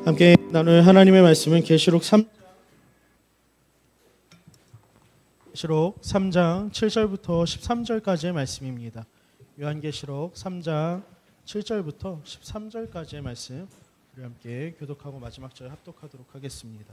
함께 나눌 하나님의 말씀은 계시록 3장 7절부터 13절까지의 말씀입니다. 요한계시록 3장 7절부터 13절까지의 말씀 우리 함께 교독하고 마지막 절 합독하도록 하겠습니다.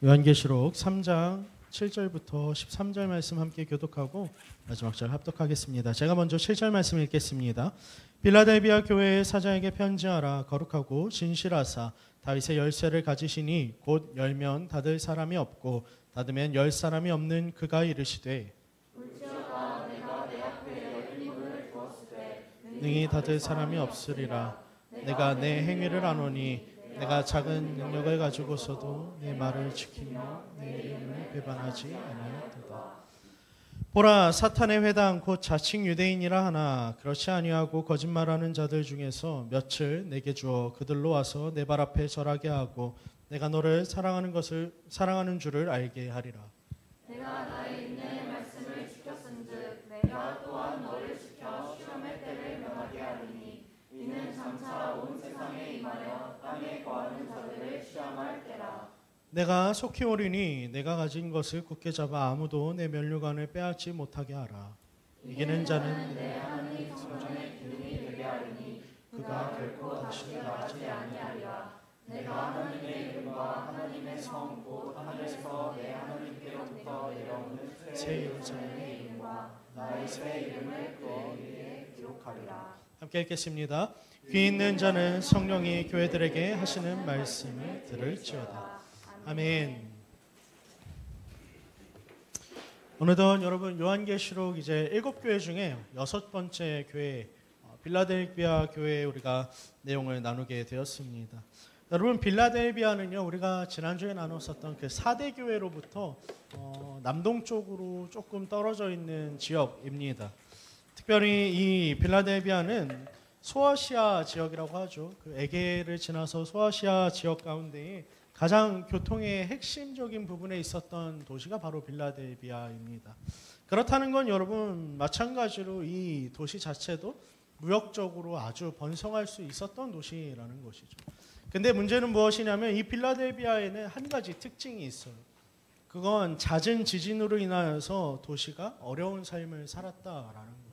요한계시록 3장 7절부터 13절 말씀 함께 교독하고 마지막 절 합독하겠습니다. 제가 먼저 7절 말씀 읽겠습니다. 빌라델비아 교회의 사자에게 편지하라. 거룩하고 진실하사 다윗의 열쇠를 가지시니 곧 열면 닫을 사람이 없고 닫으면 열 사람이 없는 그가 이르시되 울지어다 내가 내 앞에 열린 문을 두었으되 능히 닫을 사람이 없으리라. 내가 내 행위를 아노니 내가 작은 능력을 가지고서도 내 말을 지키며 내 이름을 배반하지 아니하였도다. 보라, 사탄의 회당 곧 자칭 유대인이라 하나 그렇지 아니하고 거짓말하는 자들 중에서 몇을 내게 주어 그들로 와서 내 발 앞에 절하게 하고 내가 너를 사랑하는 줄을 알게 하리라. 내가 나의 인내의 말씀을 지켰은즉 내가 또한 너를 지켜 시험의 때를 면하게 하리니 이는 장차 온 세상에 임하여 땅에 거하는 자들을 시험할 때라. 내가 속히 오리니 내가 가진 것을 굳게 잡아 아무도 내 면류관을 빼앗지 못하게 하라. 이기는 자는 내 하나님 성전의 기둥이 되게 하리니 그가 결코 다시 나가지 아니하리라. 내가 하나님의 이름과 하나님의 성 곧 하늘에서 내 하나님께로부터 내려오는 새 예루살렘의 이름과 나의 새 이름을 그의 위에 기록하리라. 함께 읽겠습니다. 귀 있는 자는 성령이 교회들에게 하시는 말씀을 들을지어다. 아멘. 어느덧 여러분 요한계시록 이제 7교회 중에 6번째 교회 빌라델비아 교회에 우리가 내용을 나누게 되었습니다. 여러분 빌라델비아는요 우리가 지난주에 나눴었던 그 4대 교회로부터 남동쪽으로 조금 떨어져 있는 지역입니다. 특별히 이 빌라델비아는 소아시아 지역이라고 하죠. 그 에게를 지나서 소아시아 지역 가운데에 가장 교통의 핵심적인 부분에 있었던 도시가 바로 빌라델비아입니다. 그렇다는 건 여러분 마찬가지로 이 도시 자체도 무역적으로 아주 번성할 수 있었던 도시라는 것이죠. 근데 문제는 무엇이냐면 이 빌라델비아에는 한 가지 특징이 있어요. 그건 잦은 지진으로 인하여서 도시가 어려운 삶을 살았다라는 거예요.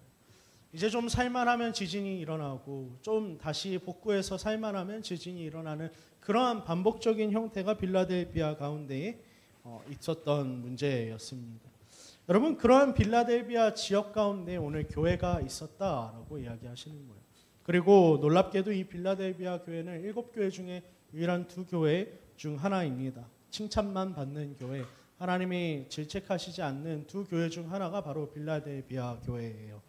이제 좀 살만하면 지진이 일어나고 좀 다시 복구해서 살만하면 지진이 일어나는 그러한 반복적인 형태가 빌라델비아 가운데에 있었던 문제였습니다. 여러분 그러한 빌라델비아 지역 가운데 오늘 교회가 있었다라고 이야기하시는 거예요. 그리고 놀랍게도 이 빌라델비아 교회는 7교회 중에 유일한 2교회 중 하나입니다. 칭찬만 받는 교회, 하나님이 질책하시지 않는 2교회 중 하나가 바로 빌라델비아 교회예요.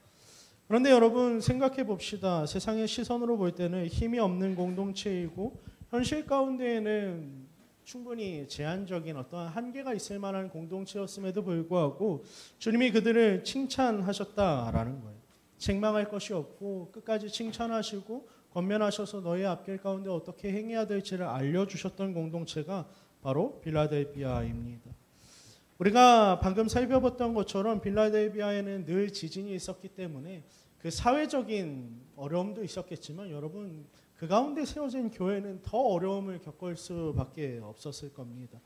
그런데 여러분 생각해 봅시다. 세상의 시선으로 볼 때는 힘이 없는 공동체이고 현실 가운데에는 충분히 제한적인 어떠한 한계가 있을 만한 공동체였음에도 불구하고 주님이 그들을 칭찬하셨다라는 거예요. 책망할 것이 없고 끝까지 칭찬하시고 권면하셔서 너의 앞길 가운데 어떻게 행해야 될지를 알려주셨던 공동체가 바로 빌라델비아입니다. 우리가 방금 살펴봤던 것처럼 빌라델비아에는 늘 지진이 있었기 때문에 그 사회적인 어려움도 있었겠지만 여러분 그 가운데 세워진 교회는 더 어려움을 겪을 수밖에 없었을 겁니다.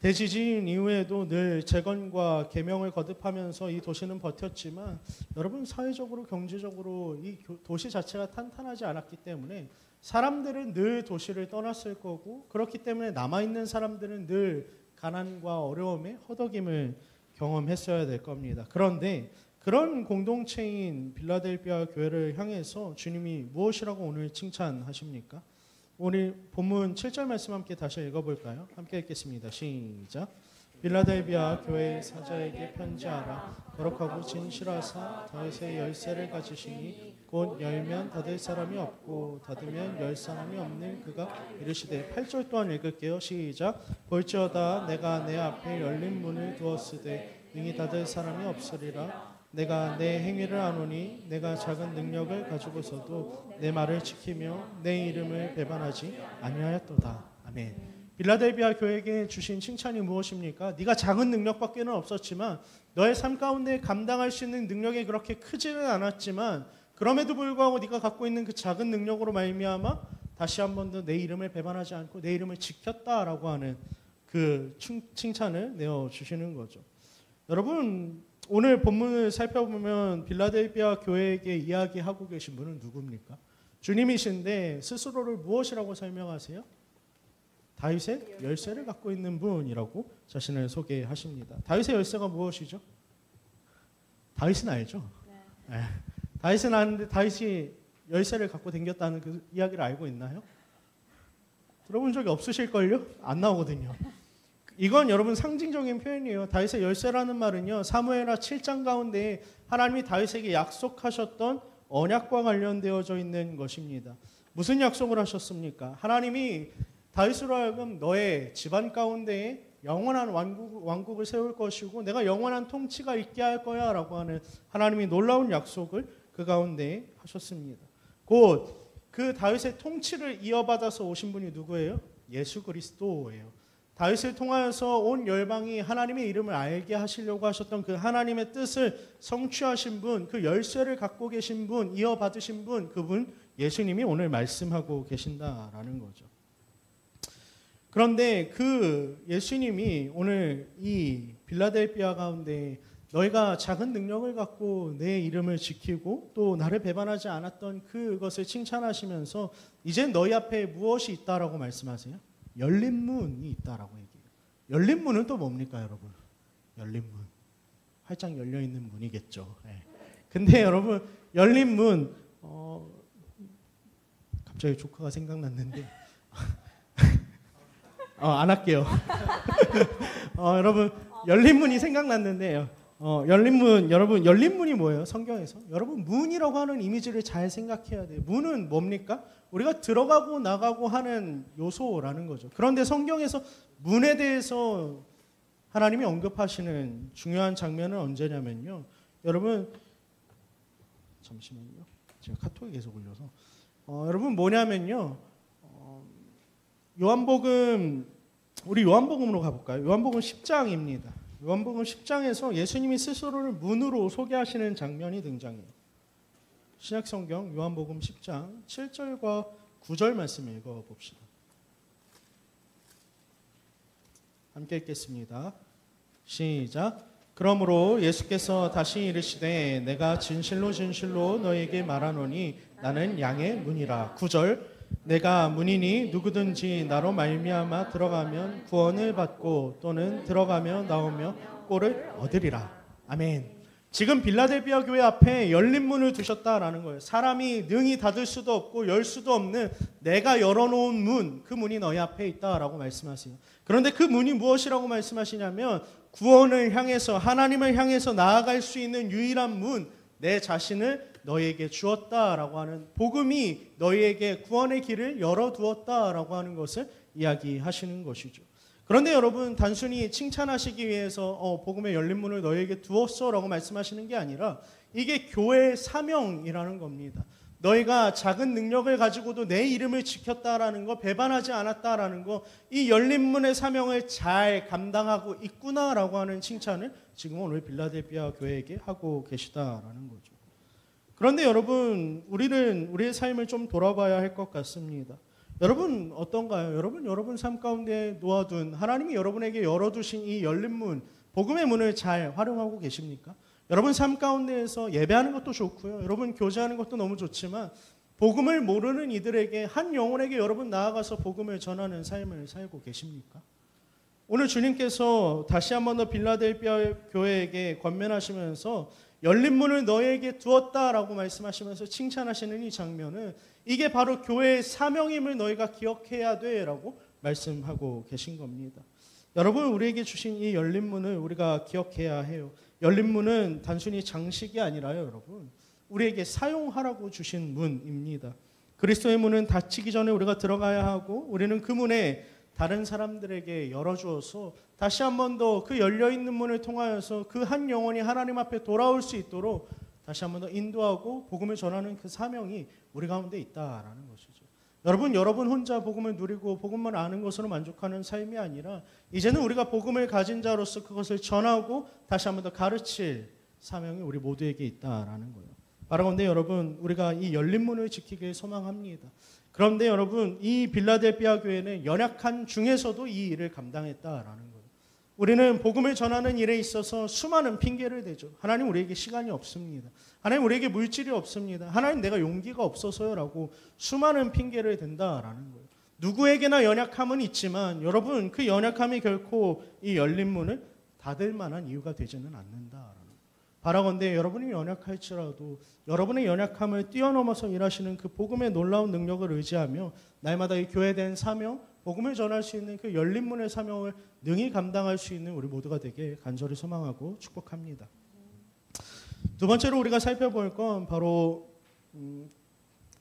대지진 이후에도 늘 재건과 개명을 거듭하면서 이 도시는 버텼지만 여러분 사회적으로 경제적으로 이 도시 자체가 탄탄하지 않았기 때문에 사람들은 늘 도시를 떠났을 거고 그렇기 때문에 남아있는 사람들은 늘 가난과 어려움에 허덕임을 경험했어야 될 겁니다. 그런데 그런 공동체인 빌라델비아 교회를 향해서 주님이 무엇이라고 오늘 칭찬하십니까? 오늘 본문 7절 말씀 함께 다시 읽어볼까요? 함께 읽겠습니다. 시작. 빌라델비아 교회의 사자에게 편지하라. 거룩하고 진실하사 다윗의 열쇠를 가지시니 곧 열면 닫을 사람이 없고 닫으면 열 사람이 없는 그가 이르시되 8절 또한 읽을게요. 시작. 볼지어다 내가 내 앞에 열린 문을 두었으되 능히 닫을 사람이 없으리라. 내가 내 행위를 아노니 내가 작은 능력을 가지고서도 내 말을 지키며 내 이름을 배반하지 아니하였도다. 아멘. 빌라델비아 교회에게 주신 칭찬이 무엇입니까? 네가 작은 능력밖에는 없었지만 너의 삶 가운데 감당할 수 있는 능력이 그렇게 크지는 않았지만 그럼에도 불구하고 네가 갖고 있는 그 작은 능력으로 말미암아 다시 한 번 더 내 이름을 배반하지 않고 내 이름을 지켰다라고 하는 그 칭찬을 내어주시는 거죠. 여러분, 오늘 본문을 살펴보면 빌라델비아 교회에게 이야기하고 계신 분은 누굽니까? 주님이신데 스스로를 무엇이라고 설명하세요? 다윗의 열쇠를 갖고 있는 분이라고 자신을 소개하십니다. 다윗의 열쇠가 무엇이죠? 다윗은 알죠? 네. 다윗은 아는데 다윗이 열쇠를 갖고 다녔다는 그 이야기를 알고 있나요? 들어본 적이 없으실걸요? 안 나오거든요. 이건 여러분 상징적인 표현이에요. 다윗의 열쇠라는 말은요, 사무엘하 7장 가운데 하나님이 다윗에게 약속하셨던 언약과 관련되어져 있는 것입니다. 무슨 약속을 하셨습니까? 하나님이 다윗으로 하여금 너의 집안 가운데에 영원한 왕국을 세울 것이고 내가 영원한 통치가 있게 할 거야 라고 하는 하나님이 놀라운 약속을 그 가운데 하셨습니다. 곧 그 다윗의 통치를 이어받아서 오신 분이 누구예요? 예수 그리스도예요. 다윗을 통하여서 온 열방이 하나님의 이름을 알게 하시려고 하셨던 그 하나님의 뜻을 성취하신 분, 그 열쇠를 갖고 계신 분, 이어받으신 분, 그분 예수님이 오늘 말씀하고 계신다라는 거죠. 그런데 그 예수님이 오늘 이 빌라델비아 가운데 너희가 작은 능력을 갖고 내 이름을 지키고 또 나를 배반하지 않았던 그것을 칭찬하시면서 이제 너희 앞에 무엇이 있다라고 말씀하세요? 열린 문이 있다라고 얘기해요. 열린 문은 또 뭡니까, 여러분? 열린 문. 활짝 열려 있는 문이겠죠. 네. 근데 여러분, 열린 문, 갑자기 조카가 생각났는데, 안 할게요. 여러분, 열린 문이 생각났는데요. 열린 문, 여러분, 열린 문이 뭐예요? 성경에서? 여러분, 문이라고 하는 이미지를 잘 생각해야 돼요. 문은 뭡니까? 우리가 들어가고 나가고 하는 요소라는 거죠. 그런데 성경에서 문에 대해서 하나님이 언급하시는 중요한 장면은 언제냐면요. 여러분, 잠시만요. 제가 카톡이 계속 올려서. 여러분, 뭐냐면요. 요한복음, 우리 요한복음으로 가볼까요? 요한복음 10장입니다. 요한복음 10장에서 예수님이 스스로를 문으로 소개하시는 장면이 등장해요. 신약성경 요한복음 10장 7절과 9절 말씀 읽어봅시다. 함께 읽겠습니다. 시작. 그러므로 예수께서 다시 이르시되 내가 진실로 진실로 너에게 말하노니 나는 양의 문이라. 9절. 내가 문이니 누구든지 나로 말미암아 들어가면 구원을 받고 또는 들어가며 나오며 꼴을 얻으리라. 아멘. 지금 빌라델비아 교회 앞에 열린 문을 두셨다라는 거예요. 사람이 능히 닫을 수도 없고 열 수도 없는 내가 열어놓은 문, 그 문이 너희 앞에 있다라고 말씀하세요. 그런데 그 문이 무엇이라고 말씀하시냐면 구원을 향해서, 하나님을 향해서 나아갈 수 있는 유일한 문, 내 자신을 너희에게 주었다라고 하는, 복음이 너희에게 구원의 길을 열어두었다라고 하는 것을 이야기하시는 것이죠. 그런데 여러분, 단순히 칭찬하시기 위해서 복음의 열린 문을 너희에게 두었어라고 말씀하시는 게 아니라 이게 교회의 사명이라는 겁니다. 너희가 작은 능력을 가지고도 내 이름을 지켰다라는 거, 배반하지 않았다라는 거, 이 열린 문의 사명을 잘 감당하고 있구나라고 하는 칭찬을 지금 오늘 빌라델비아 교회에게 하고 계시다라는 거죠. 그런데 여러분, 우리는 우리의 삶을 좀 돌아봐야 할 것 같습니다. 여러분 어떤가요? 여러분 삶 가운데 놓아둔, 하나님이 여러분에게 열어두신 이 열린 문, 복음의 문을 잘 활용하고 계십니까? 여러분 삶 가운데에서 예배하는 것도 좋고요. 여러분 교제하는 것도 너무 좋지만 복음을 모르는 이들에게, 한 영혼에게 여러분 나아가서 복음을 전하는 삶을 살고 계십니까? 오늘 주님께서 다시 한 번 더 빌라델비아 교회에게 권면하시면서 열린 문을 너에게 두었다라고 말씀하시면서 칭찬하시는 이 장면은 이게 바로 교회의 사명임을 너희가 기억해야 돼라고 말씀하고 계신 겁니다. 여러분, 우리에게 주신 이 열린 문을 우리가 기억해야 해요. 열린 문은 단순히 장식이 아니라요, 여러분. 우리에게 사용하라고 주신 문입니다. 그리스도의 문은 닫히기 전에 우리가 들어가야 하고 우리는 그 문에 다른 사람들에게 열어주어서 다시 한 번 더 그 열려있는 문을 통하여서 그 한 영혼이 하나님 앞에 돌아올 수 있도록 다시 한 번 더 인도하고 복음을 전하는 그 사명이 우리 가운데 있다라는 것이죠. 여러분 혼자 복음을 누리고 복음만 아는 것으로 만족하는 삶이 아니라 이제는 우리가 복음을 가진 자로서 그것을 전하고 다시 한 번 더 가르칠 사명이 우리 모두에게 있다라는 거예요. 바라건대 여러분, 우리가 이 열린 문을 지키길 소망합니다. 그런데 여러분, 이 빌라델비아 교회는 연약한 중에서도 이 일을 감당했다라는 거예요. 우리는 복음을 전하는 일에 있어서 수많은 핑계를 대죠. 하나님, 우리에게 시간이 없습니다. 하나님, 우리에게 물질이 없습니다. 하나님, 내가 용기가 없어서요라고 수많은 핑계를 댄다라는 거예요. 누구에게나 연약함은 있지만 여러분, 그 연약함이 결코 이 열린 문을 닫을 만한 이유가 되지는 않는다. 바라건대 여러분이 연약할지라도 여러분의 연약함을 뛰어넘어서 일하시는 그 복음의 놀라운 능력을 의지하며 날마다 이 교회에 대한 사명, 복음을 전할 수 있는 그 열린 문의 사명을 능히 감당할 수 있는 우리 모두가 되게 간절히 소망하고 축복합니다. 두 번째로 우리가 살펴볼 건 바로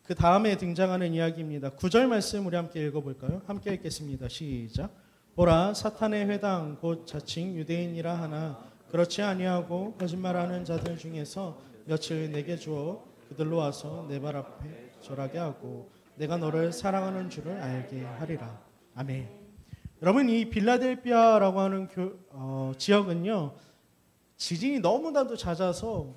그 다음에 등장하는 이야기입니다. 9절 말씀 우리 함께 읽어볼까요? 함께 읽겠습니다. 시작. 보라, 사탄의 회당 곧 자칭 유대인이라 하나 그렇지 아니하고 거짓말하는 자들 중에서 며칠 내게 주어 그들로 와서 내 발 앞에 절하게 하고 내가 너를 사랑하는 줄을 알게 하리라. 아멘. 여러분, 이 빌라델비아라고 하는 지역은요, 지진이 너무나도 잦아서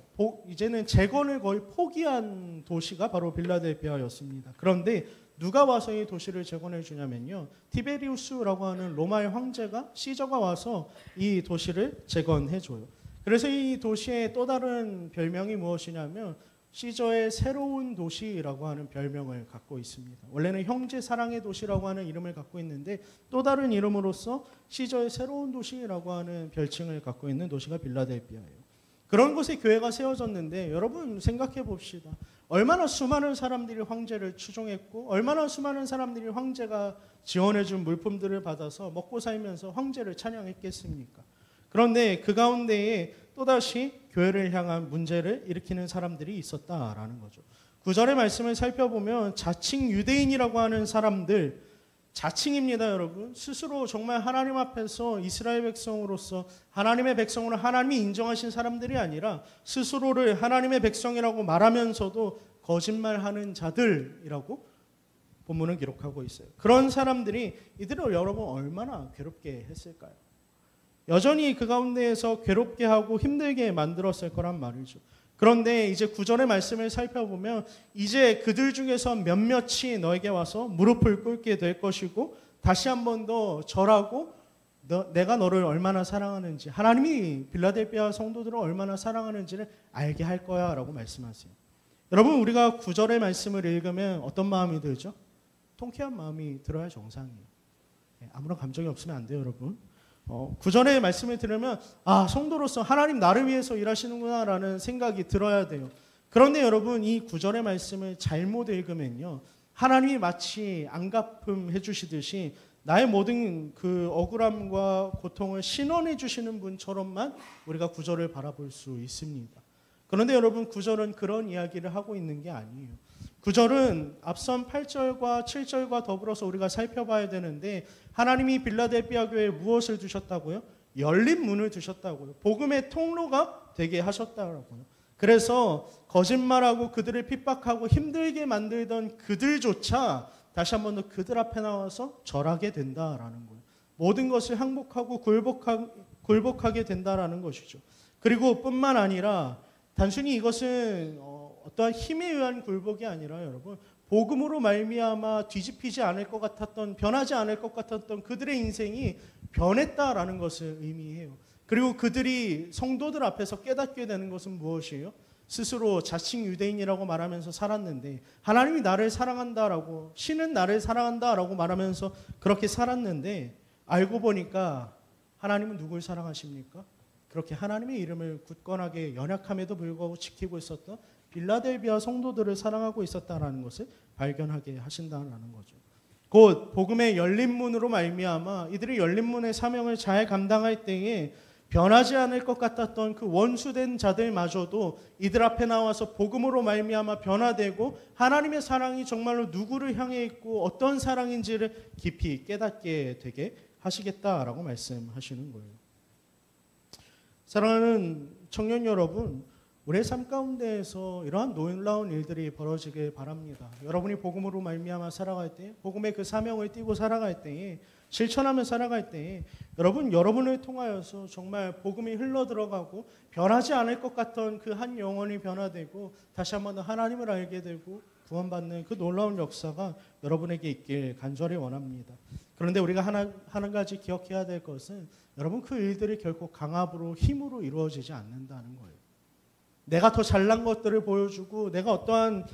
이제는 재건을 거의 포기한 도시가 바로 빌라델비아였습니다. 그런데 누가 와서 이 도시를 재건해 주냐면요, 티베리우스라고 하는 로마의 황제가, 시저가 와서 이 도시를 재건해 줘요. 그래서 이 도시의 또 다른 별명이 무엇이냐면 시저의 새로운 도시라고 하는 별명을 갖고 있습니다. 원래는 형제 사랑의 도시라고 하는 이름을 갖고 있는데 또 다른 이름으로서 시저의 새로운 도시라고 하는 별칭을 갖고 있는 도시가 빌라델비아예요. 그런 곳에 교회가 세워졌는데 여러분 생각해 봅시다. 얼마나 수많은 사람들이 황제를 추종했고 얼마나 수많은 사람들이 황제가 지원해 준 물품들을 받아서 먹고 살면서 황제를 찬양했겠습니까? 그런데 그 가운데에 또다시 교회를 향한 문제를 일으키는 사람들이 있었다라는 거죠. 9절의 말씀을 살펴보면 자칭 유대인이라고 하는 사람들, 자칭입니다, 여러분. 스스로 정말 하나님 앞에서 이스라엘 백성으로서 하나님의 백성으로 하나님이 인정하신 사람들이 아니라 스스로를 하나님의 백성이라고 말하면서도 거짓말하는 자들이라고 본문은 기록하고 있어요. 그런 사람들이 이들을 여러분 얼마나 괴롭게 했을까요? 여전히 그 가운데에서 괴롭게 하고 힘들게 만들었을 거란 말이죠. 그런데 이제 9절의 말씀을 살펴보면 이제 그들 중에서 몇몇이 너에게 와서 무릎을 꿇게 될 것이고 다시 한 번 더 절하고 내가 너를 얼마나 사랑하는지, 하나님이 빌라델비아 성도들을 얼마나 사랑하는지를 알게 할 거야 라고 말씀하세요. 여러분, 우리가 9절의 말씀을 읽으면 어떤 마음이 들죠? 통쾌한 마음이 들어야 정상이에요. 아무런 감정이 없으면 안 돼요, 여러분. 9절의 말씀을 들으면 성도로서 하나님 나를 위해서 일하시는구나 라는 생각이 들어야 돼요. 그런데 여러분, 이 9절의 말씀을 잘못 읽으면요, 하나님이 마치 안갚음 해주시듯이 나의 모든 그 억울함과 고통을 신원해 주시는 분처럼만 우리가 9절을 바라볼 수 있습니다. 그런데 여러분, 9절은 그런 이야기를 하고 있는 게 아니에요. 9절은 앞선 8절과 7절과 더불어서 우리가 살펴봐야 되는데 하나님이 빌라델비아 교회에 무엇을 두셨다고요? 열린 문을 두셨다고요. 복음의 통로가 되게 하셨다고요. 그래서 거짓말하고 그들을 핍박하고 힘들게 만들던 그들조차 다시 한 번 더 그들 앞에 나와서 절하게 된다라는 거예요. 모든 것을 항복하고 굴복하게 된다라는 것이죠. 그리고 뿐만 아니라 단순히 이것은 어떠한 힘에 의한 굴복이 아니라 여러분, 복음으로 말미암아 뒤집히지 않을 것 같았던, 변하지 않을 것 같았던 그들의 인생이 변했다라는 것을 의미해요. 그리고 그들이 성도들 앞에서 깨닫게 되는 것은 무엇이에요? 스스로 자칭 유대인이라고 말하면서 살았는데 하나님이 나를 사랑한다라고, 신은 나를 사랑한다라고 말하면서 그렇게 살았는데 알고 보니까 하나님은 누굴 사랑하십니까? 그렇게 하나님의 이름을 굳건하게 연약함에도 불구하고 지키고 있었던 빌라델비아 성도들을 사랑하고 있었다라는 것을 발견하게 하신다는 거죠. 곧 복음의 열린 문으로 말미암아 이들이 열린 문의 사명을 잘 감당할 때에 변하지 않을 것 같았던 그 원수된 자들마저도 이들 앞에 나와서 복음으로 말미암아 변화되고 하나님의 사랑이 정말로 누구를 향해 있고 어떤 사랑인지를 깊이 깨닫게 되게 하시겠다라고 말씀하시는 거예요. 사랑하는 청년 여러분, 우리의 삶 가운데에서 이러한 놀라운 일들이 벌어지길 바랍니다. 여러분이 복음으로 말미암아 살아갈 때, 복음의 그 사명을 띠고 살아갈 때에 실천하며 살아갈 때 여러분을 통하여서 정말 복음이 흘러들어가고 변하지 않을 것 같던 그 한 영혼이 변화되고 다시 한번 더 하나님을 알게 되고 구원받는 그 놀라운 역사가 여러분에게 있길 간절히 원합니다. 그런데 우리가 한 가지 기억해야 될 것은 여러분 그 일들이 결코 강압으로 힘으로 이루어지지 않는다는 거예요. 내가 더 잘난 것들을 보여주고 내가 어떠한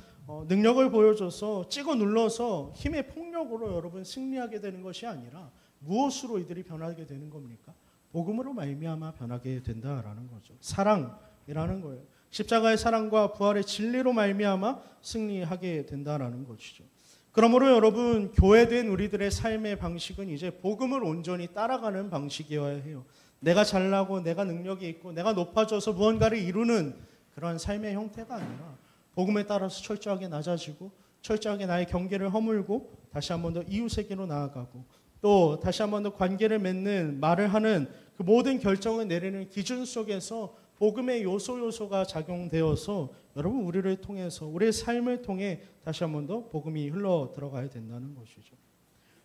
능력을 보여줘서 찍어 눌러서 힘의 폭력으로 여러분 승리하게 되는 것이 아니라 무엇으로 이들이 변하게 되는 겁니까? 복음으로 말미암아 변하게 된다라는 거죠. 사랑이라는 거예요. 십자가의 사랑과 부활의 진리로 말미암아 승리하게 된다라는 것이죠. 그러므로 여러분 교회된 우리들의 삶의 방식은 이제 복음을 온전히 따라가는 방식이어야 해요. 내가 잘나고 내가 능력이 있고 내가 높아져서 무언가를 이루는 그런 삶의 형태가 아니라 복음에 따라서 철저하게 낮아지고 철저하게 나의 경계를 허물고 다시 한 번 더 이웃에게로 나아가고 또 다시 한 번 더 관계를 맺는 말을 하는 그 모든 결정을 내리는 기준 속에서 복음의 요소가 작용되어서 여러분 우리를 통해서 우리의 삶을 통해 다시 한 번 더 복음이 흘러 들어가야 된다는 것이죠.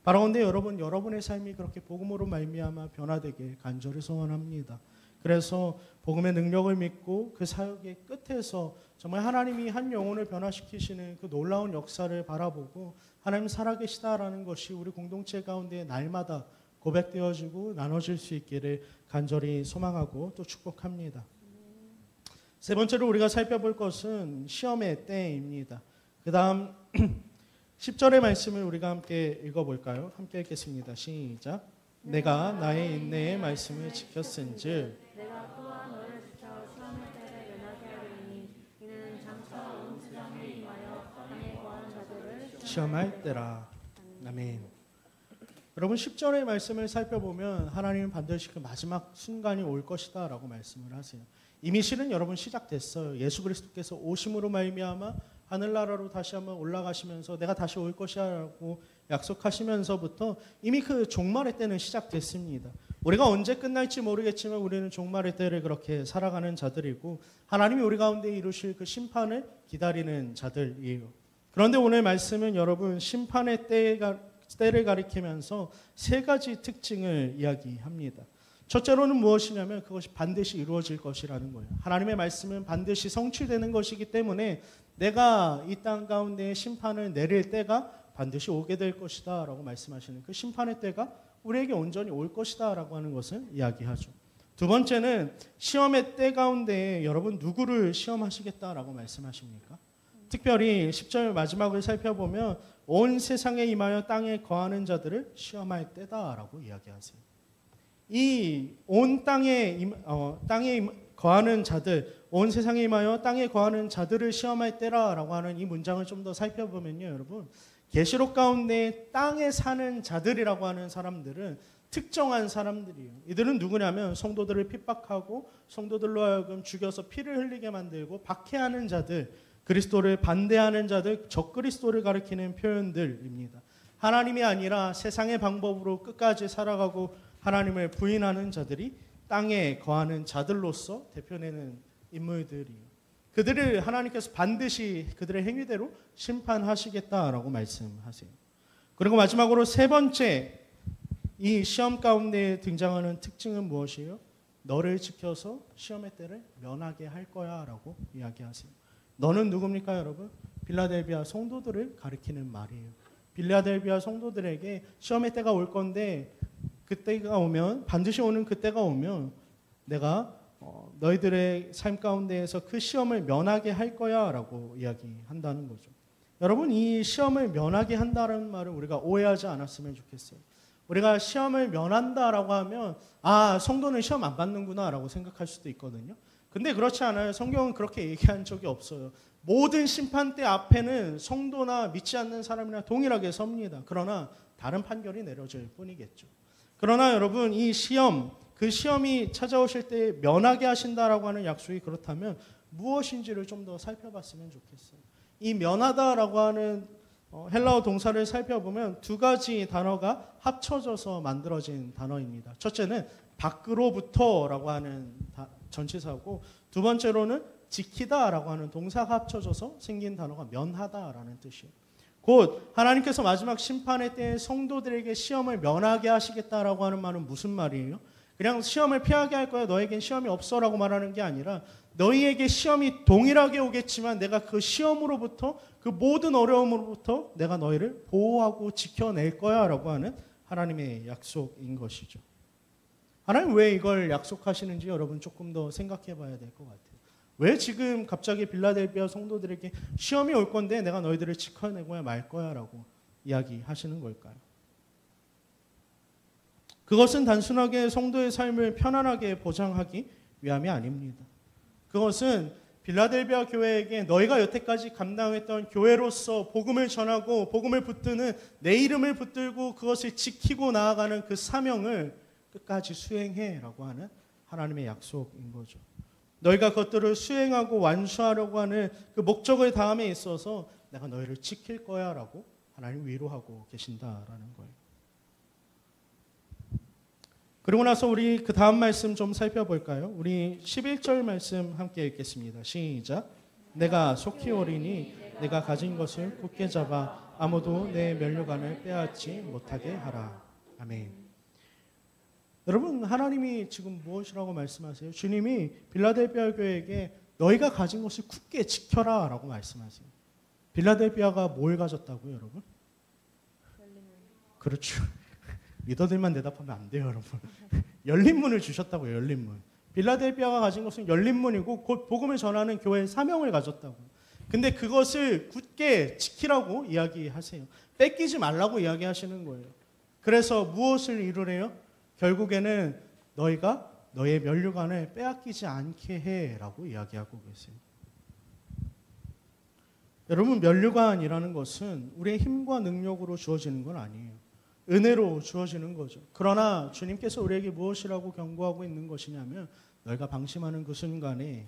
바라건대 여러분의 삶이 그렇게 복음으로 말미암아 변화되길 간절히 소원합니다. 그래서 복음의 능력을 믿고 그 사역의 끝에서 정말 하나님이 한 영혼을 변화시키시는 그 놀라운 역사를 바라보고 하나님 살아계시다라는 것이 우리 공동체 가운데 날마다 고백되어지고 나눠질 수 있기를 간절히 소망하고 또 축복합니다. 세 번째로 우리가 살펴볼 것은 시험의 때입니다. 그 다음 10절의 말씀을 우리가 함께 읽어볼까요? 함께 읽겠습니다. 시작. 내가 나의 인내의 말씀을 지켰은즉 내가 또한 너를 지켜 시험의 때를 면하게 하리니 이는 장차 온 세상에 임하여 땅에 거하는 자들을 시험할 때라. 아멘. 여러분 10절의 말씀을 살펴보면 하나님은 반드시 그 마지막 순간이 올 것이다 라고 말씀을 하세요. 이미 실은 여러분 시작됐어요. 예수 그리스도께서 오심으로 말미암아 하늘나라로 다시 한번 올라가시면서 내가 다시 올 것이야 라고 약속하시면서부터 이미 그 종말의 때는 시작됐습니다. 우리가 언제 끝날지 모르겠지만 우리는 종말의 때를 그렇게 살아가는 자들이고 하나님이 우리 가운데 이루실 그 심판을 기다리는 자들이에요. 그런데 오늘 말씀은 여러분 심판의 때를 가리키면서 세 가지 특징을 이야기합니다. 첫째로는 무엇이냐면 그것이 반드시 이루어질 것이라는 거예요. 하나님의 말씀은 반드시 성취되는 것이기 때문에 내가 이 땅 가운데 심판을 내릴 때가 반드시 오게 될 것이다 라고 말씀하시는 그 심판의 때가 우리에게 온전히 올 것이다 라고 하는 것을 이야기하죠. 두 번째는 시험의 때 가운데 여러분 누구를 시험하시겠다라고 말씀하십니까? 특별히 10절 마지막을 살펴보면 온 세상에 임하여 땅에 거하는 자들을 시험할 때다라고 이야기하세요. 이 온 땅에 거하는 자들, 온 세상에 임하여 땅에 거하는 자들을 시험할 때라라고 하는 이 문장을 좀 더 살펴보면요, 여러분 계시록 가운데 땅에 사는 자들이라고 하는 사람들은 특정한 사람들이에요. 이들은 누구냐면 성도들을 핍박하고 성도들로 하여금 죽여서 피를 흘리게 만들고 박해하는 자들, 그리스도를 반대하는 자들, 적그리스도를 가리키는 표현들입니다. 하나님이 아니라 세상의 방법으로 끝까지 살아가고 하나님을 부인하는 자들이 땅에 거하는 자들로서 대표내는 인물들이에요. 그들을 하나님께서 반드시 그들의 행위대로 심판하시겠다라고 말씀하세요. 그리고 마지막으로 세 번째 이 시험 가운데 등장하는 특징은 무엇이에요? 너를 지켜서 시험의 때를 면하게 할 거야 라고 이야기하세요. 너는 누굽니까 여러분? 빌라델비아 성도들을 가리키는 말이에요. 빌라델비아 성도들에게 시험의 때가 올 건데 그때가 오면 반드시 오는 그때가 오면 내가 너희들의 삶 가운데에서 그 시험을 면하게 할 거야 라고 이야기한다는 거죠. 여러분 이 시험을 면하게 한다는 말을 우리가 오해하지 않았으면 좋겠어요. 우리가 시험을 면한다라고 하면 성도는 시험 안 받는구나 라고 생각할 수도 있거든요. 근데 그렇지 않아요. 성경은 그렇게 얘기한 적이 없어요. 모든 심판대 앞에는 성도나 믿지 않는 사람이나 동일하게 섭니다. 그러나 다른 판결이 내려질 뿐이겠죠. 그러나 여러분 이 시험, 그 시험이 찾아오실 때 면하게 하신다라고 하는 약속이 그렇다면 무엇인지를 좀 더 살펴봤으면 좋겠어요. 이 면하다라고 하는 헬라어 동사를 살펴보면 두 가지 단어가 합쳐져서 만들어진 단어입니다. 첫째는 밖으로부터라고 하는 전치사고 두 번째로는 지키다라고 하는 동사가 합쳐져서 생긴 단어가 면하다라는 뜻이에요. 곧 하나님께서 마지막 심판의 때에 성도들에게 시험을 면하게 하시겠다라고 하는 말은 무슨 말이에요? 그냥 시험을 피하게 할 거야. 너에겐 시험이 없어라고 말하는 게 아니라 너희에게 시험이 동일하게 오겠지만 내가 그 시험으로부터 그 모든 어려움으로부터 내가 너희를 보호하고 지켜낼 거야 라고 하는 하나님의 약속인 것이죠. 하나님 왜 이걸 약속하시는지 여러분 조금 더 생각해 봐야 될 것 같아요. 왜 지금 갑자기 빌라델비아 성도들에게 시험이 올 건데 내가 너희들을 지켜내고야 말 거야 라고 이야기하시는 걸까요? 그것은 단순하게 성도의 삶을 편안하게 보장하기 위함이 아닙니다. 그것은 빌라델비아 교회에게 너희가 여태까지 감당했던 교회로서 복음을 전하고 복음을 붙드는 내 이름을 붙들고 그것을 지키고 나아가는 그 사명을 끝까지 수행해라고 하는 하나님의 약속인 거죠. 너희가 그것들을 수행하고 완수하려고 하는 그 목적을 다함에 있어서 내가 너희를 지킬 거야 라고 하나님 위로하고 계신다라는 거예요. 그리고 나서 우리 그 다음 말씀 좀 살펴볼까요? 우리 11절 말씀 함께 읽겠습니다. 시작. 내가 속히 오리니 내가 가진 것을 굳게 잡아 아무도 내 면류관을 빼앗지 못하게 하라. 아멘. 여러분 하나님이 지금 무엇이라고 말씀하세요? 주님이 빌라델비아 교회에게 너희가 가진 것을 굳게 지켜라 라고 말씀하세요. 빌라델비아가 뭘 가졌다고요 여러분? 그렇죠. 리더들만 대답하면 안 돼요 여러분. 열린 문을 주셨다고요. 열린 문. 빌라델비아가 가진 것은 열린 문이고 곧 복음을 전하는 교회의 사명을 가졌다고요. 근데 그것을 굳게 지키라고 이야기하세요. 뺏기지 말라고 이야기하시는 거예요. 그래서 무엇을 이루래요? 결국에는 너희가 너의 면류관을 빼앗기지 않게 해라고 이야기하고 계세요. 여러분 면류관이라는 것은 우리의 힘과 능력으로 주어지는 건 아니에요. 은혜로 주어지는 거죠. 그러나 주님께서 우리에게 무엇이라고 경고하고 있는 것이냐면 너희가 방심하는 그 순간에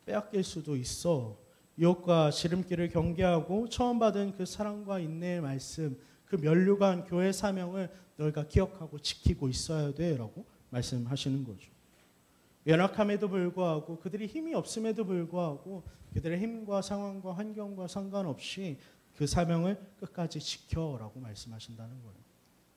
빼앗길 수도 있어. 유혹과 지름길을 경계하고 처음 받은 그 사랑과 인내의 말씀, 그 면류관 교회 사명을 너희가 기억하고 지키고 있어야 돼라고 말씀하시는 거죠. 연약함에도 불구하고 그들이 힘이 없음에도 불구하고 그들의 힘과 상황과 환경과 상관없이 그 사명을 끝까지 지켜라고 말씀하신다는 거예요.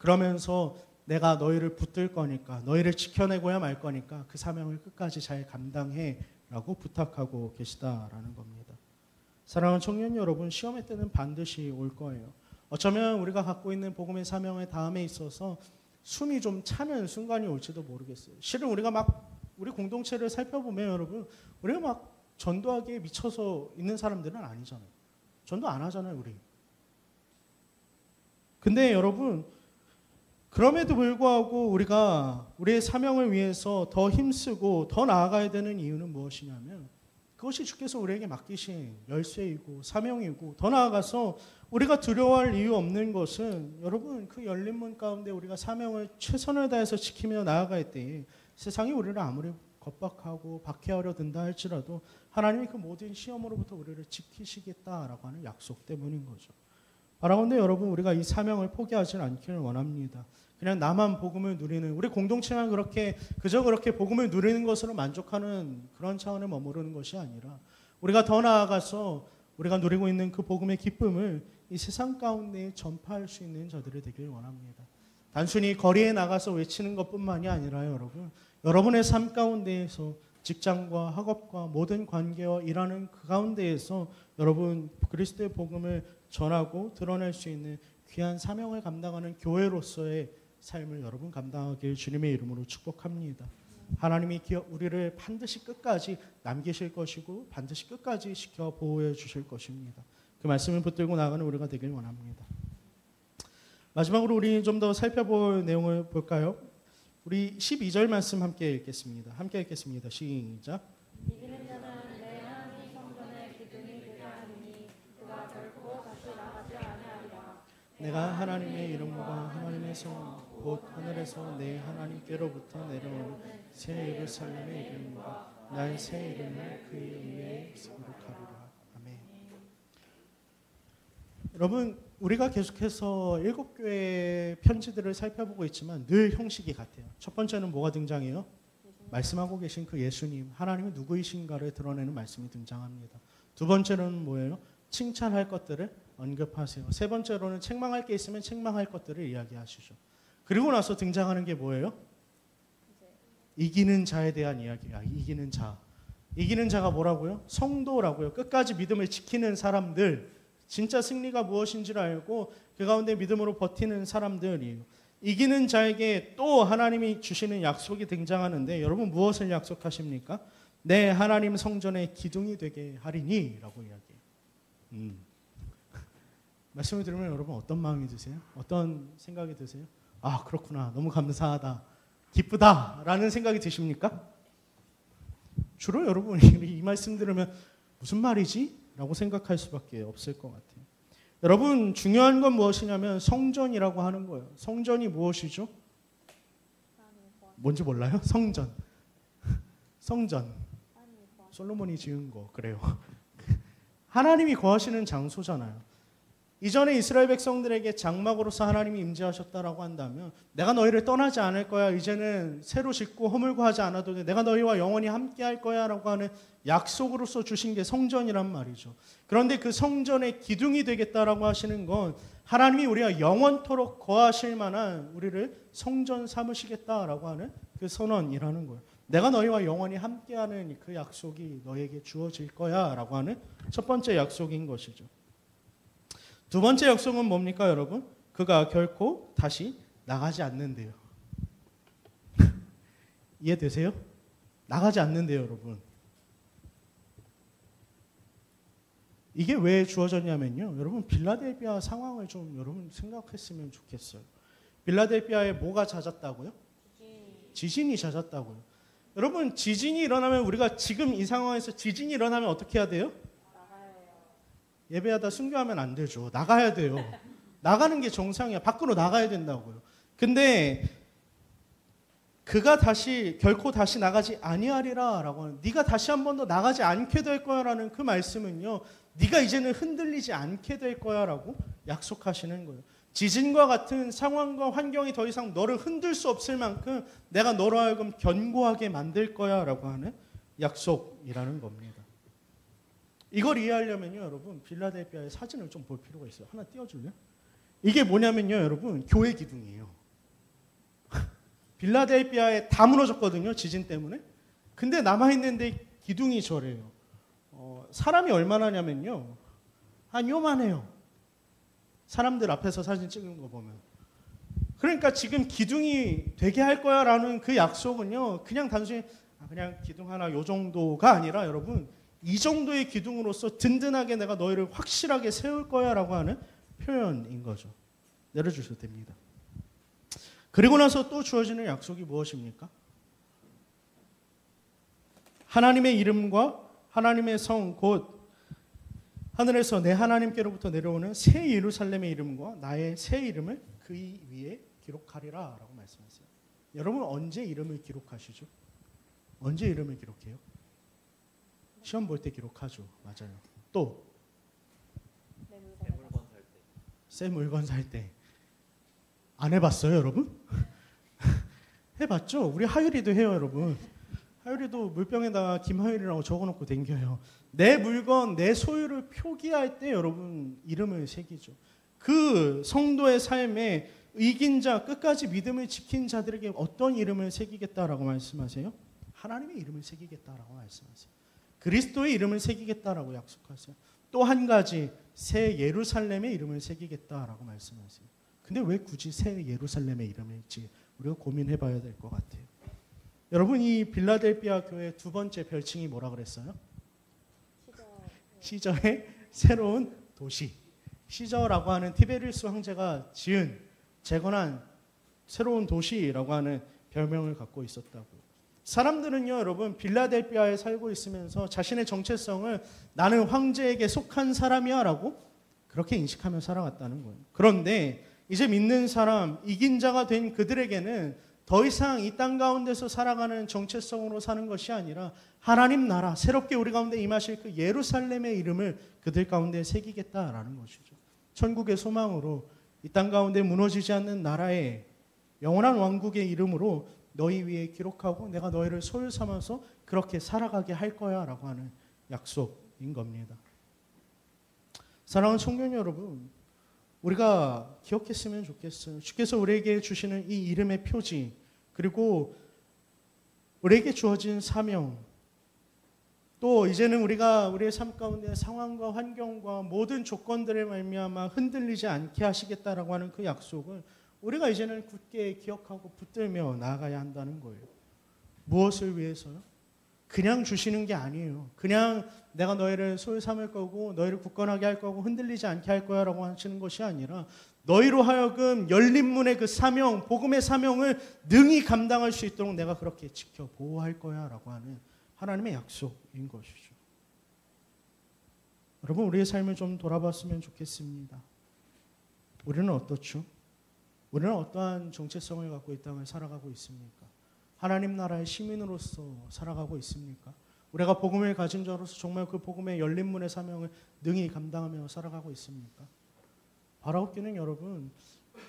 그러면서 내가 너희를 붙들 거니까 너희를 지켜내고야 말 거니까 그 사명을 끝까지 잘 감당해라고 부탁하고 계시다라는 겁니다. 사랑하는 청년 여러분, 시험의 때는 반드시 올 거예요. 어쩌면 우리가 갖고 있는 복음의 사명의 다음에 있어서 숨이 좀 차는 순간이 올지도 모르겠어요. 실은 우리가 막 우리 공동체를 살펴보면 여러분, 우리가 막 전도하기에 미쳐서 있는 사람들은 아니잖아요. 전도 안 하잖아요, 우리. 근데 여러분, 그럼에도 불구하고 우리가 우리의 사명을 위해서 더 힘쓰고 더 나아가야 되는 이유는 무엇이냐면 그것이 주께서 우리에게 맡기신 열쇠이고 사명이고 더 나아가서 우리가 두려워할 이유 없는 것은 여러분 그 열린 문 가운데 우리가 사명을 최선을 다해서 지키며 나아갈 때에 세상이 우리를 아무리 겁박하고 박해하려 든다 할지라도 하나님이 그 모든 시험으로부터 우리를 지키시겠다라고 하는 약속 때문인 거죠. 바라건대 여러분 우리가 이 사명을 포기하지 않기를 원합니다. 그냥 나만 복음을 누리는 우리 공동체만 그저 그렇게 복음을 누리는 것으로 만족하는 그런 차원에 머무르는 것이 아니라 우리가 더 나아가서 우리가 누리고 있는 그 복음의 기쁨을 이 세상 가운데 전파할 수 있는 저들이 되길 원합니다. 단순히 거리에 나가서 외치는 것뿐만이 아니라요, 여러분의 삶 가운데에서 직장과 학업과 모든 관계와 일하는 그 가운데에서 여러분 그리스도의 복음을 전하고 드러낼 수 있는 귀한 사명을 감당하는 교회로서의 삶을 여러분 감당하길 주님의 이름으로 축복합니다. 하나님이 우리를 반드시 끝까지 남기실 것이고 반드시 끝까지 지켜 보호해 주실 것입니다. 그 말씀을 붙들고 나가는 우리가 되길 원합니다. 마지막으로 우리 좀 더 살펴볼 내용을 볼까요? 우리 12절 말씀 함께 읽겠습니다. 함께 읽겠습니다. 시작. 이기는 자는 내 하나님 성전의 기둥이 되게 하리니 그가 결코 다시 나가지 아니하리라. 내가 하나님의 이름과 하나님의 성 곧 하늘에서 내 하나님께로부터 내려온 새 예루살렘의 이름과 나의 새 이름을 그 위에 기록하리라. 아멘. 여러분 우리가 계속해서 7교회 편지들을 살펴보고 있지만 늘 형식이 같아요. 첫 번째는 뭐가 등장해요? 말씀하고 계신 그 예수님, 하나님이 누구이신가를 드러내는 말씀이 등장합니다. 두 번째는 뭐예요? 칭찬할 것들을 언급하세요. 세 번째로는 책망할 게 있으면 책망할 것들을 이야기하시죠. 그리고 나서 등장하는 게 뭐예요? 이기는 자에 대한 이야기야. 이기는 자. 이기는 자가 뭐라고요? 성도라고요. 끝까지 믿음을 지키는 사람들, 진짜 승리가 무엇인지를 알고 그 가운데 믿음으로 버티는 사람들이에요. 이기는 자에게 또 하나님이 주시는 약속이 등장하는데 여러분 무엇을 약속하십니까? 내 하나님 성전의 기둥이 되게 하리니 라고 이야기해요. 말씀을 들으면 여러분 어떤 마음이 드세요? 어떤 생각이 드세요? 아 그렇구나, 너무 감사하다, 기쁘다 라는 생각이 드십니까? 주로 여러분 이 말씀 들으면 무슨 말이지? 라고 생각할 수밖에 없을 것 같아요. 여러분 중요한 건 무엇이냐면 성전이라고 하는 거예요. 성전이 무엇이죠? 뭔지 몰라요? 성전. 솔로몬이 지은 거 그래요. 하나님이 거하시는 장소잖아요. 이전에 이스라엘 백성들에게 장막으로서 하나님이 임재하셨다라고 한다면 내가 너희를 떠나지 않을 거야. 이제는 새로 짓고 허물고 하지 않아도 돼. 내가 너희와 영원히 함께 할 거야 라고 하는 약속으로서 주신 게 성전이란 말이죠. 그런데 그 성전의 기둥이 되겠다라고 하시는 건 하나님이 우리가 영원토록 거하실 만한 우리를 성전 삼으시겠다라고 하는 그 선언이라는 거예요. 내가 너희와 영원히 함께하는 그 약속이 너에게 주어질 거야 라고 하는 첫 번째 약속인 것이죠. 두 번째 약속은 뭡니까 여러분? 그가 결코 다시 나가지 않는데요. 이해되세요? 나가지 않는데요 여러분. 이게 왜 주어졌냐면요. 여러분 빌라델비아 상황을 좀 여러분 생각했으면 좋겠어요. 빌라델비아에 뭐가 잦았다고요? 지진이 잦았다고요. 여러분 지진이 일어나면 우리가 지금 이 상황에서 지진이 일어나면 어떻게 해야 돼요? 예배하다 순교하면 안 되죠. 나가야 돼요. 나가는 게 정상이야. 밖으로 나가야 된다고요. 근데 그가 결코 다시 나가지 아니하리라 라고 하는, 네가 다시 한 번 더 나가지 않게 될 거야 라는 그 말씀은요, 네가 이제는 흔들리지 않게 될 거야 라고 약속하시는 거예요. 지진과 같은 상황과 환경이 더 이상 너를 흔들 수 없을 만큼 내가 너로 하여금 견고하게 만들 거야 라고 하는 약속이라는 겁니다. 이걸 이해하려면요 여러분 빌라델비아의 사진을 좀 볼 필요가 있어요. 하나 띄워줄래요? 이게 뭐냐면요 여러분 교회 기둥이에요. 빌라델비아에 다 무너졌거든요 지진 때문에. 근데 남아있는데 기둥이 저래요. 사람이 얼마나냐면요 한 요만해요. 사람들 앞에서 사진 찍은 거 보면. 그러니까 지금 기둥이 되게 할 거야 라는 그 약속은요 그냥 단순히 그냥 기둥 하나 요 정도가 아니라 여러분 이 정도의 기둥으로서 든든하게 내가 너희를 확실하게 세울 거야 라고 하는 표현인 거죠. 내려주셔도 됩니다. 그리고 나서 또 주어지는 약속이 무엇입니까? 하나님의 이름과 하나님의 성 곧 하늘에서 내 하나님께로부터 내려오는 새 예루살렘의 이름과 나의 새 이름을 그 위에 기록하리라 라고 말씀하세요. 여러분 언제 이름을 기록하시죠? 언제 이름을 기록해요? 시험 볼 때 기록하죠. 맞아요. 또 새 물건 살 때. 안 해봤어요 여러분? 해봤죠? 우리 하율이도 해요 여러분. 하율이도 물병에다가 김하율이라고 적어놓고 댕겨요. 내 물건, 내 소유를 표기할 때 여러분 이름을 새기죠. 그 성도의 삶에 이긴 자, 끝까지 믿음을 지킨 자들에게 어떤 이름을 새기겠다라고 말씀하세요? 하나님의 이름을 새기겠다라고 말씀하세요. 그리스도의 이름을 새기겠다라고 약속하세요. 또 한 가지 새 예루살렘의 이름을 새기겠다라고 말씀하세요. 근데 왜 굳이 새 예루살렘의 이름일지 우리가 고민해봐야 될 것 같아요. 여러분 이 빌라델비아 교회 두 번째 별칭이 뭐라 그랬어요? 시저의 새로운 도시. 시저라고 하는 티베리우스 황제가 재건한 새로운 도시라고 하는 별명을 갖고 있었다고요. 사람들은요 여러분 빌라델비아에 살고 있으면서 자신의 정체성을 나는 황제에게 속한 사람이야 라고 그렇게 인식하며 살아갔다는 거예요. 그런데 이제 믿는 사람, 이긴 자가 된 그들에게는 더 이상 이 땅 가운데서 살아가는 정체성으로 사는 것이 아니라 하나님 나라, 새롭게 우리 가운데 임하실 그 예루살렘의 이름을 그들 가운데 새기겠다라는 것이죠. 천국의 소망으로 이 땅 가운데 무너지지 않는 나라의 영원한 왕국의 이름으로 너희 위에 기록하고 내가 너희를 소유 삼아서 그렇게 살아가게 할 거야 라고 하는 약속인 겁니다. 사랑하는 청년 여러분, 우리가 기억했으면 좋겠어요. 주께서 우리에게 주시는 이 이름의 표지, 그리고 우리에게 주어진 사명, 또 이제는 우리가 우리의 삶 가운데 상황과 환경과 모든 조건들을 말미암아 흔들리지 않게 하시겠다라고 하는 그 약속을 우리가 이제는 굳게 기억하고 붙들며 나아가야 한다는 거예요. 무엇을 위해서요? 그냥 주시는 게 아니에요. 그냥 내가 너희를 소유 삼을 거고 너희를 굳건하게 할 거고 흔들리지 않게 할 거야 라고 하시는 것이 아니라 너희로 하여금 열린 문의 그 사명, 복음의 사명을 능히 감당할 수 있도록 내가 그렇게 지켜 보호할 거야 라고 하는 하나님의 약속인 것이죠. 여러분, 우리의 삶을 좀 돌아봤으면 좋겠습니다. 우리는 어떻죠? 우리는 어떠한 정체성을 갖고 이 땅을 살아가고 있습니까? 하나님 나라의 시민으로서 살아가고 있습니까? 우리가 복음을 가진 자로서 정말 그 복음의 열린 문의 사명을 능히 감당하며 살아가고 있습니까? 바라옵기는 여러분,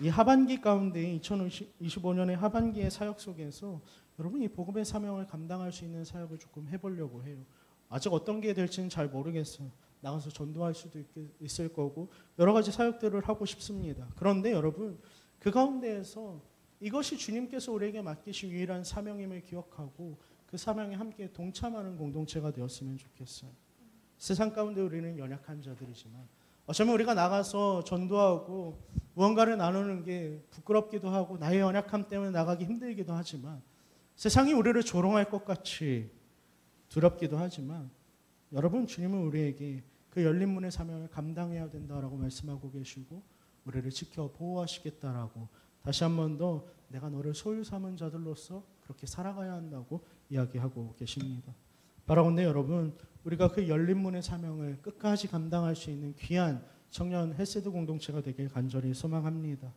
이 하반기 가운데 2025년의 하반기의 사역 속에서 여러분 이 복음의 사명을 감당할 수 있는 사역을 조금 해보려고 해요. 아직 어떤 게 될지는 잘 모르겠어요. 나가서 전도할 수도 있을 거고 여러 가지 사역들을 하고 싶습니다. 그런데 여러분, 그 가운데에서 이것이 주님께서 우리에게 맡기신 유일한 사명임을 기억하고 그 사명에 함께 동참하는 공동체가 되었으면 좋겠어요. 세상 가운데 우리는 연약한 자들이지만 어쩌면 우리가 나가서 전도하고 무언가를 나누는 게 부끄럽기도 하고 나의 연약함 때문에 나가기 힘들기도 하지만 세상이 우리를 조롱할 것 같이 두렵기도 하지만 여러분, 주님은 우리에게 그 열린 문의 사명을 감당해야 된다라고 말씀하고 계시고 우리를 지켜 보호하시겠다라고 다시 한 번 더 내가 너를 소유 삼은 자들로서 그렇게 살아가야 한다고 이야기하고 계십니다. 바라건대 여러분, 우리가 그 열린 문의 사명을 끝까지 감당할 수 있는 귀한 청년 헬세드 공동체가 되길 간절히 소망합니다.